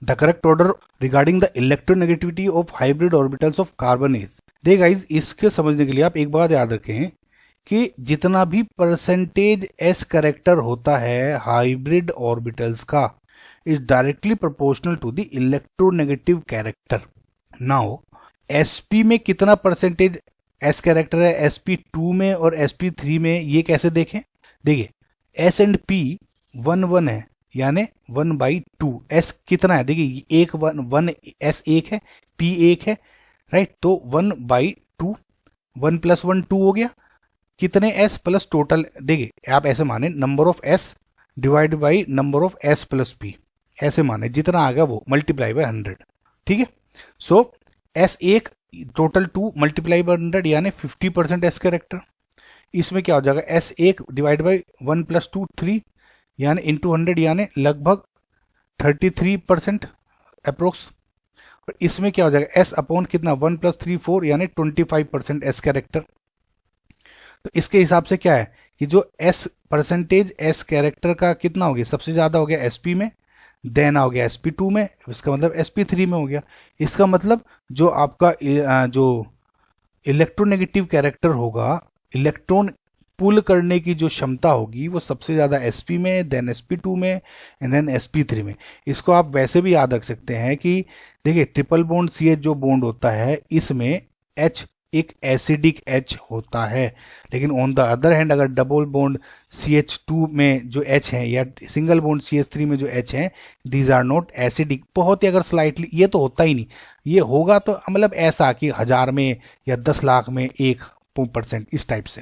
The correct order regarding the electronegativity of hybrid orbitals of carbon is. देखिए guys, इसके समझने के लिए आप एक बात याद रखें कि जितना भी परसेंटेज एस कैरेक्टर होता है हाइब्रिड ऑर्बिटल्स का is directly proportional to the electronegative character. Now sp में कितना परसेंटेज एस कैरेक्टर है sp2 में और sp3 में, ये कैसे देखें? देखिए s एंड p 1 है, यानी 1/2। s कितना है? देखिए एक 1 s 1 है, p 1 है, राइट? तो 1/2, 1 + 1 2 हो गया। कितने s प्लस टोटल? देखिए आप ऐसे माने number of s divide by number of s plus p, ऐसे माने जितना आ गया वो मल्टीप्लाई बाय 100। ठीक है, सो s1 टोटल 2 मल्टीप्लाई बाय 100 यानी 50% एस कैरेक्टर। इसमें क्या हो जाएगा? s1 डिवाइड बाई 1 + 2 3 यानी इंटू 100 यानी लगभग 33% अप्रोक्स। और इसमें क्या हो जाएगा? s अपॉन कितना? 1 + 3 4 यानी 25% एस कैरेक्टर। तो इसके हिसाब से क्या है कि जो s परसेंटेज एस कैरेक्टर का कितना हो गया? सबसे ज़्यादा हो गया sp में, देन हो गया sp2 में, इसका मतलब sp3 में हो गया। इसका मतलब जो आपका जो इलेक्ट्रोनेगेटिव कैरेक्टर होगा, इलेक्ट्रॉन पुल करने की जो क्षमता होगी वो सबसे ज़्यादा sp में, देन sp2 में एंड देन sp3 में। इसको आप वैसे भी याद रख सकते हैं कि देखिए ट्रिपल बॉन्ड CH जो बॉन्ड होता है इसमें H एक एसिडिक H होता है, लेकिन ऑन द अदर हैंड अगर डबल बॉन्ड CH2 में जो H है या सिंगल बॉन्ड CH3 में जो H है, दीज आर नॉट एसिडिक। बहुत ही अगर स्लाइटली, ये तो होता ही नहीं, ये होगा तो मतलब ऐसा कि 1000 में या 10 लाख में 1% इस टाइप से।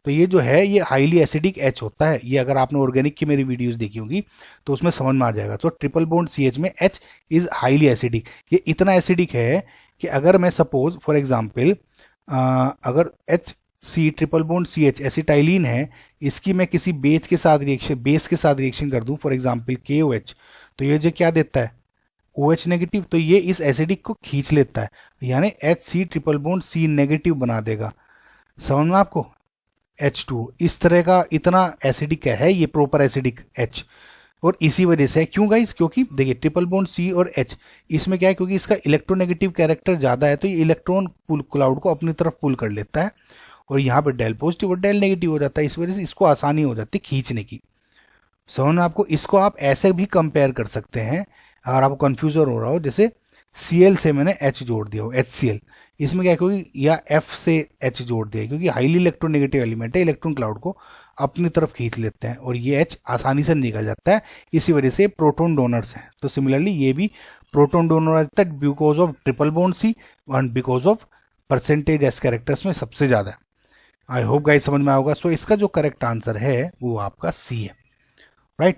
तो ये जो है ये हाईली एसिडिक H होता है। ये अगर आपने ऑर्गेनिक की मेरी वीडियोस देखी होंगी तो उसमें समझ में आ जाएगा। तो ट्रिपल बॉन्ड CH में H इज हाईली एसिडिक। ये इतना एसिडिक है कि अगर मैं सपोज फॉर एग्जांपल अगर HC triple bond CH acetylene है, इसकी मैं किसी बेस के साथ रिएक्शन कर दूं फॉर एग्जांपल KOH, तो ये जो क्या देता है? OH negative. तो ये इस एसिडिक को खींच लेता है, यानी HC triple bond C negative बना देगा। समझ में आपको? H2 इस तरह का इतना एसिडिक है ये प्रॉपर एसिडिक H। और इसी वजह से है, क्यों गाइस? क्योंकि देखिए ट्रिपल बॉन्ड C और H इसमें क्या है, क्योंकि इसका इलेक्ट्रोनेगेटिव कैरेक्टर ज़्यादा है तो ये इलेक्ट्रॉन पुल क्लाउड को अपनी तरफ पुल कर लेता है और यहाँ पे डेल पॉजिटिव और डेल नेगेटिव हो जाता है। इस वजह से इसको आसानी हो जाती है खींचने की। समझ में आपको? इसको आप ऐसे भी कंपेयर कर सकते हैं अगर आपको कन्फ्यूजन हो रहा हो, जैसे Cl से मैंने H जोड़ दिया हो HCl, इसमें क्या है क्योंकि या F से H जोड़ दिया है क्योंकि हाईली इलेक्ट्रोनेगेटिव एलिमेंट है, इलेक्ट्रॉन क्लाउड को अपनी तरफ खींच लेते हैं और ये H आसानी से निकल जाता है, इसी वजह से प्रोटॉन डोनर्स हैं। तो सिमिलरली ये भी प्रोटॉन डोनर आता है because of triple bond C and because of percentage S characters में सबसे ज़्यादा है। आई होप गाइस समझ में आएगा। सो इसका जो करेक्ट आंसर है वो आपका C है, राइट।